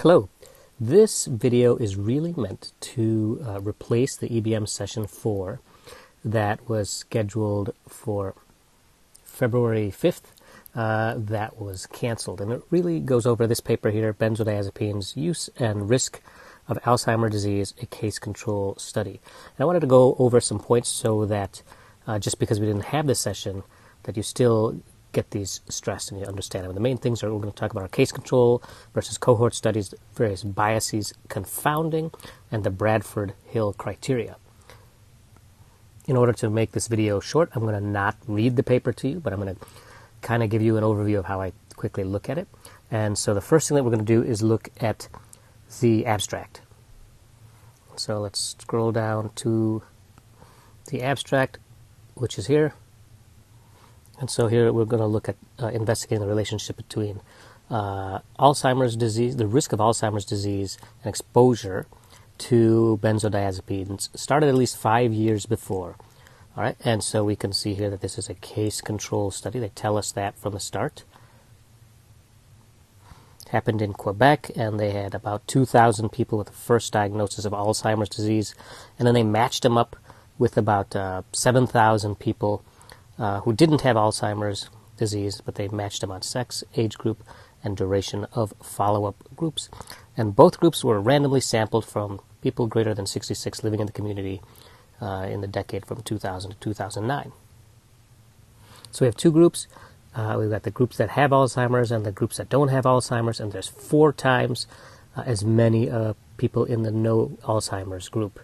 Hello. This video is really meant to replace the EBM session 4 that was scheduled for February 5th that was canceled. And it really goes over this paper here, Benzodiazepines Use and Risk of Alzheimer's Disease, a Case Control Study. And I wanted to go over some points so that just because we didn't have this session, that you still get these stressed and you understand them. And the main things are we're going to talk about our case control versus cohort studies, various biases, confounding, and the Bradford-Hill criteria. In order to make this video short, I'm going to not read the paper to you, but I'm going to kind of give you an overview of how I quickly look at it. And so the first thing that we're going to do is look at the abstract. So let's scroll down to the abstract, which is here. And so here we're going to look at investigating the relationship between Alzheimer's disease, the risk of Alzheimer's disease, and exposure to benzodiazepines started at least 5 years before. All right, and so we can see here that this is a case control study. They tell us that from the start. It happened in Quebec, and they had about 2,000 people with the first diagnosis of Alzheimer's disease, and then they matched them up with about 7,000 people who didn't have Alzheimer's disease, but they matched them on sex, age group, and duration of follow-up groups. And both groups were randomly sampled from people greater than 66 living in the community in the decade from 2000 to 2009. So we have two groups. We've got the groups that have Alzheimer's and the groups that don't have Alzheimer's, and there's 4 times as many people in the no Alzheimer's group.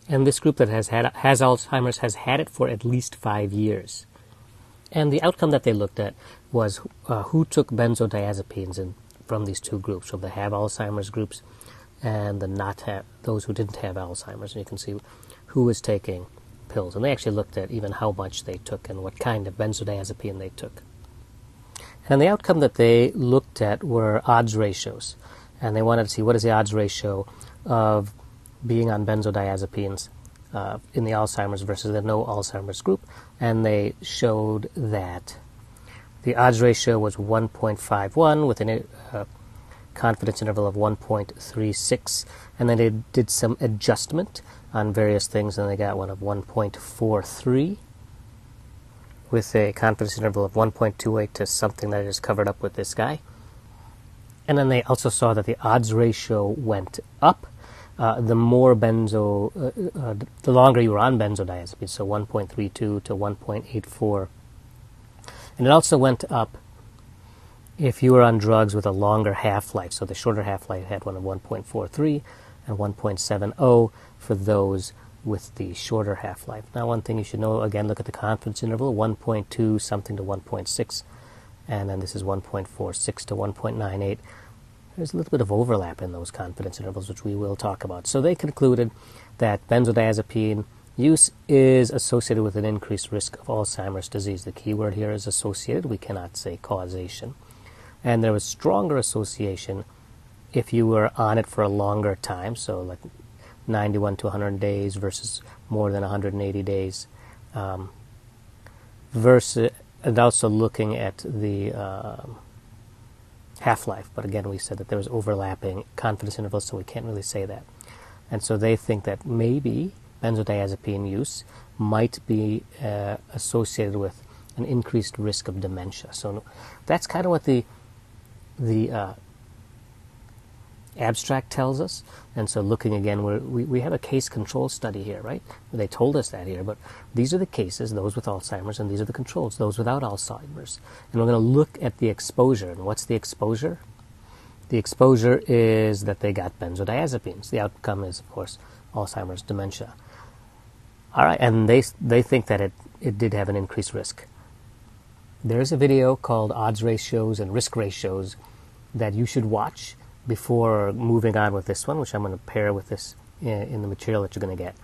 And this group that has Alzheimer's has had it for at least 5 years. And the outcome that they looked at was who took benzodiazepines from these two groups, from the have Alzheimer's groups and the those who didn't have Alzheimer's. And you can see who was taking pills. And they actually looked at even how much they took and what kind of benzodiazepine they took. And the outcome that they looked at were odds ratios. And they wanted to see what is the odds ratio of being on benzodiazepines in the Alzheimer's versus the no Alzheimer's group, and they showed that the odds ratio was 1.51 with a confidence interval of 1.36, and then they did some adjustment on various things, and they got one of 1.43 with a confidence interval of 1.28 to something that is covered up with this guy. And then they also saw that the odds ratio went up the longer you were on benzodiazepines, so 1.32 to 1.84. And it also went up if you were on drugs with a longer half-life. So the shorter half-life had one of 1.43 and 1.70 for those with the shorter half-life. Now, one thing you should know, again, look at the confidence interval, 1.2 something to 1.6, and then this is 1.46 to 1.98. There's a little bit of overlap in those confidence intervals, which we will talk about. So they concluded that benzodiazepine use is associated with an increased risk of Alzheimer's disease. The key word here is associated. We cannot say causation. And there was stronger association if you were on it for a longer time, so like 91 to 100 days versus more than 180 days, versus, and also looking at the half-life, but again we said that there was overlapping confidence intervals, so we can't really say that. And so they think that maybe benzodiazepine use might be associated with an increased risk of dementia. So that's kind of what the abstract tells us. And so looking again, we have a case control study here, right? They told us that here, but these are the cases, those with Alzheimer's, and these are the controls, those without Alzheimer's. And we're going to look at the exposure. And what's the exposure? The exposure is that they got benzodiazepines. The outcome is, of course, Alzheimer's dementia. All right, and they think that it did have an increased risk. There's a video called Odds Ratios and Risk Ratios that you should watch before moving on with this one, which I'm going to pair with this in the material that you're going to get,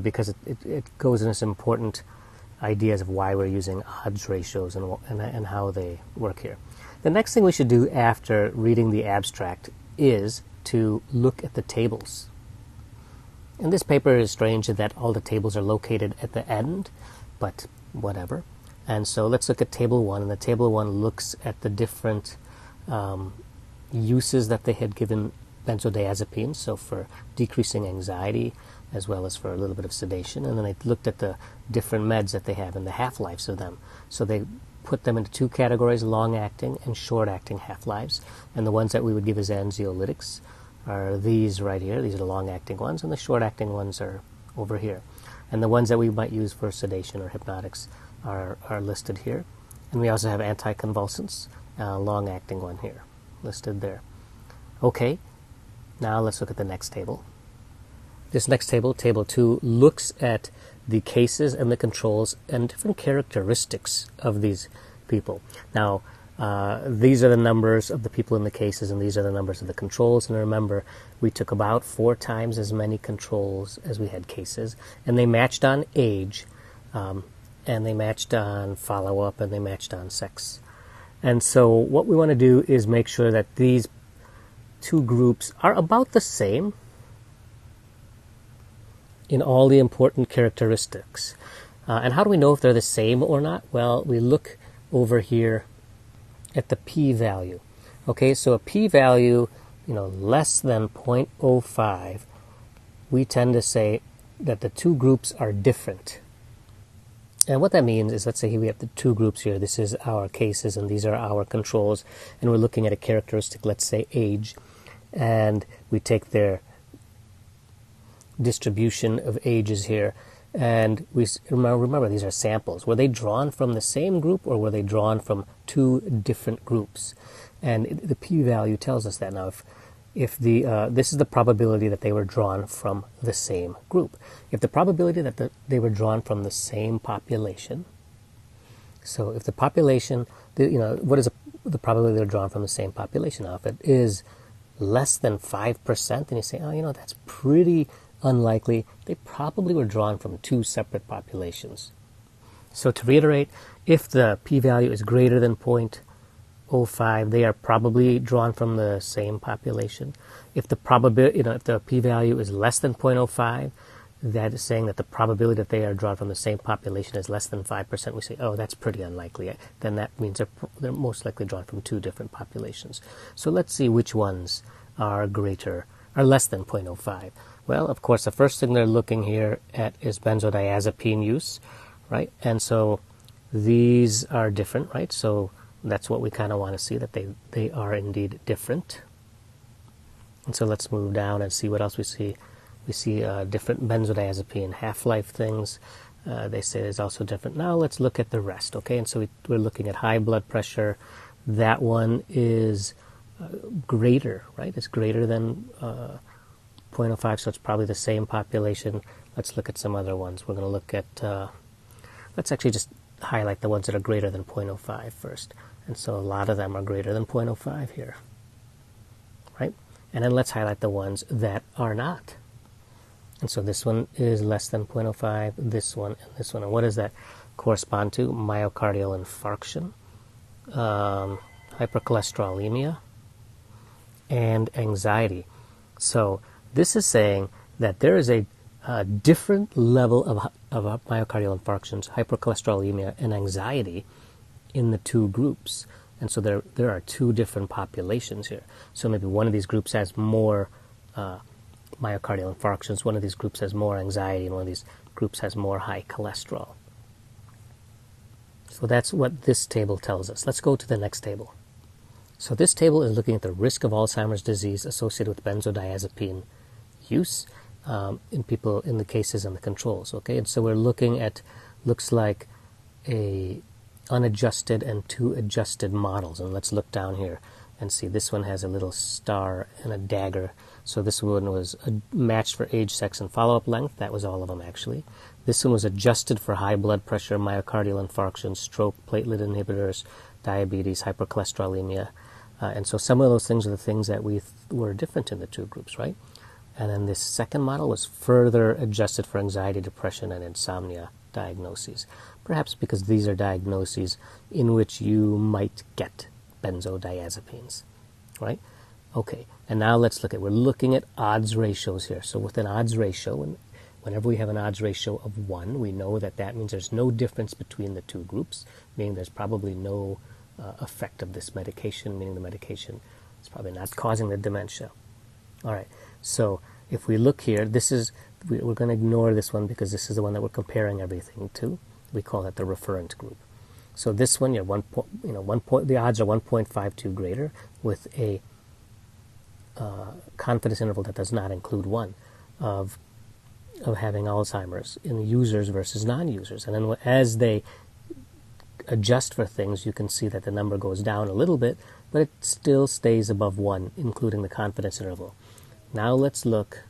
because it goes into some important ideas of why we're using odds ratios and how they work here. The next thing we should do after reading the abstract is to look at the tables. And this paper is strange in that all the tables are located at the end, but whatever. And so let's look at Table 1, and the Table 1 looks at the different uses that they had given benzodiazepines, so for decreasing anxiety as well as for a little bit of sedation. And then they looked at the different meds that they have and the half-lives of them. So they put them into two categories, long-acting and short-acting half-lives. And the ones that we would give as anxiolytics are these right here. These are the long-acting ones, and the short-acting ones are over here. And the ones that we might use for sedation or hypnotics are listed here. And we also have anticonvulsants, long-acting one here, listed there. Okay, now let's look at the next table. This next table, Table 2, looks at the cases and the controls and different characteristics of these people. Now, these are the numbers of the people in the cases, and these are the numbers of the controls. And remember, we took about 4 times as many controls as we had cases, and they matched on age, and they matched on follow-up, and they matched on sex. And so what we want to do is make sure that these two groups are about the same in all the important characteristics. And how do we know if they're the same or not? Well, we look over here at the p-value. Okay, so a p-value, less than 0.05, we tend to say that the two groups are different. And what that means is, let's say here we have the two groups here. This is our cases and these are our controls. And we're looking at a characteristic, let's say age. And we take their distribution of ages here. And we remember these are samples. Were they drawn from the same group or were they drawn from two different groups? And the p-value tells us that. Now, if this is the probability that they were drawn from the same group. If the probability that they were drawn from the same population, so if the population, what is the probability they're drawn from the same population? Now, if it is less than 5%, then you say, that's pretty unlikely. They probably were drawn from two separate populations. So to reiterate, if the p-value is greater than 0.05, they are probably drawn from the same population. If the if the p-value is less than 0.05, that is saying that the probability that they are drawn from the same population is less than 5%. We say, that's pretty unlikely. Then that means they're most likely drawn from two different populations. So let's see which ones are less than 0.05. Well, of course, the first thing they're looking here at is benzodiazepine use, right? And so these are different, right? So that's what we kind of want to see, that they are indeed different. And so let's move down and see what else we see. We see different benzodiazepine half-life things. They say is also different. Now let's look at the rest, okay? And so we're looking at high blood pressure. That one is greater, right? It's greater than 0.05, so it's probably the same population. Let's look at some other ones. We're going to look at, let's actually just highlight the ones that are greater than 0.05 first. And so a lot of them are greater than 0.05 here, right? And then let's highlight the ones that are not. And so this one is less than 0.05, this one, and this one. And what does that correspond to? Myocardial infarction, hypercholesterolemia, and anxiety. So this is saying that there is a different level of myocardial infarctions, hypercholesterolemia, and anxiety in the two groups. And so there are two different populations here. So maybe one of these groups has more myocardial infarctions, one of these groups has more anxiety, and one of these groups has more high cholesterol. So that's what this table tells us. Let's go to the next table. So this table is looking at the risk of Alzheimer's disease associated with benzodiazepine use in people, in the cases and the controls. Okay, and so we're looking at, looks like a unadjusted and two adjusted models. And let's look down here and see. This one has a little star and a dagger. So this one was matched for age, sex, and follow-up length. That was all of them, actually. This one was adjusted for high blood pressure, myocardial infarction, stroke, platelet inhibitors, diabetes, hypercholesterolemia. And so some of those things are the things that were different in the two groups, right? And then this second model was further adjusted for anxiety, depression, and insomnia diagnoses. Perhaps because these are diagnoses in which you might get benzodiazepines, right? Okay, and now let's look at, we're looking at odds ratios here. So with an odds ratio, whenever we have an odds ratio of 1, we know that that means there's no difference between the two groups, meaning there's probably no effect of this medication, meaning the medication It's probably not causing the dementia. All right, so if we look here, we're going to ignore this one because this is the one that we're comparing everything to. We call that the referent group. So this one, the odds are 1.52 greater with a confidence interval that does not include 1 of having Alzheimer's in users versus non-users. And then as they adjust for things, you can see that the number goes down a little bit, but it still stays above 1, including the confidence interval. Now let's look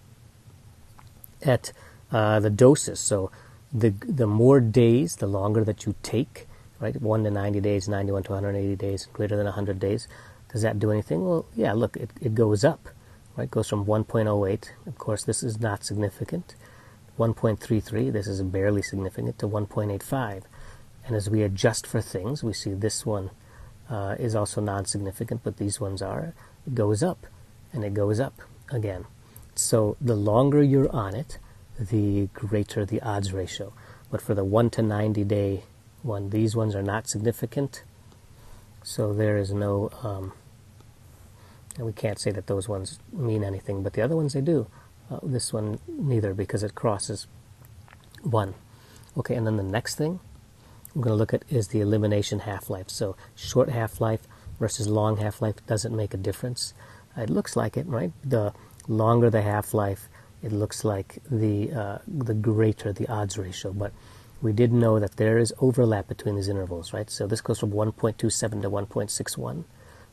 at the doses. So the more days, the longer that you take, right? 1 to 90 days, 91 to 180 days, greater than 100 days. Does that do anything? Well, yeah, look, it goes up, right? It goes from 1.08. Of course, this is not significant. 1.33, this is barely significant, to 1.85. And as we adjust for things, we see this one is also non-significant, but these ones are. It goes up, and it goes up again. So the longer you're on it, the greater the odds ratio. But for the 1 to 90 day one, these ones are not significant. So there is no, and we can't say that those ones mean anything, but the other ones they do. This one neither, because it crosses 1. Okay, and then the next thing I'm going to look at is the elimination half-life. So short half-life versus long half-life, doesn't make a difference. It looks like it, right? The longer the half-life, it looks like the greater the odds ratio. But we did know that there is overlap between these intervals, right? So this goes from 1.27 to 1.61,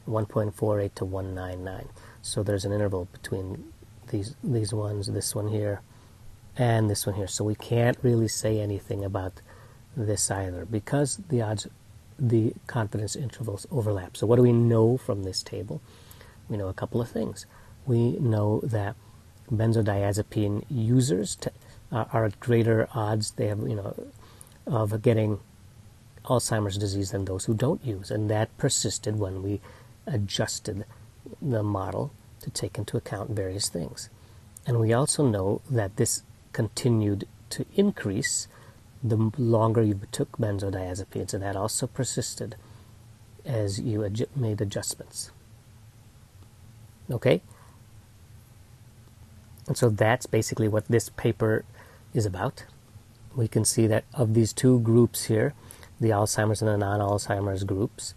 1.48 to 199. So there's an interval between these ones, this one here, and this one here. So we can't really say anything about this either because the confidence intervals overlap. So what do we know from this table? We know a couple of things. We know that benzodiazepine users are at greater odds. They have, of getting Alzheimer's disease than those who don't use, and that persisted when we adjusted the model to take into account various things. And we also know that this continued to increase the longer you took benzodiazepines, and that also persisted as you made adjustments. Okay? And so that's basically what this paper is about. We can see that of these two groups here, the Alzheimer's and the non-Alzheimer's groups,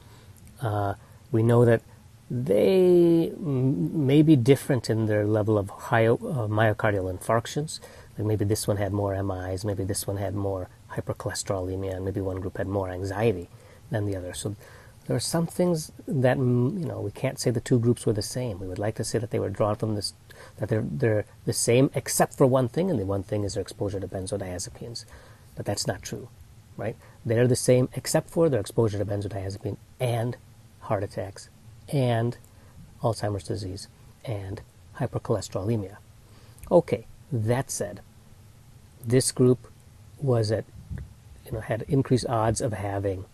we know that they may be different in their level of myocardial infarctions. Like maybe this one had more MIs, maybe this one had more hypercholesterolemia, and maybe one group had more anxiety than the other. So there are some things that, we can't say the two groups were the same. We would like to say that they were drawn from this, that they're the same except for one thing, and the one thing is their exposure to benzodiazepines. But that's not true, right? They're the same except for their exposure to benzodiazepine and heart attacks and Alzheimer's disease and hypercholesterolemia. Okay, that said, this group was had increased odds of having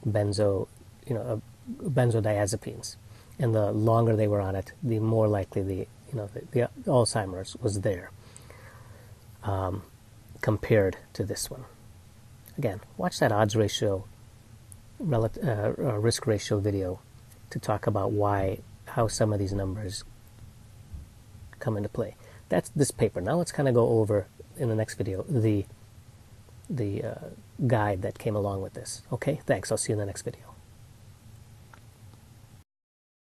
benzodiazepines, and the longer they were on it, the more likely the Alzheimer's was there, compared to this one. Again, watch that odds ratio, risk ratio video to talk about how some of these numbers come into play. That's this paper. Now let's kind of go over in the next video the guide that came along with this. Okay, thanks. I'll see you in the next video.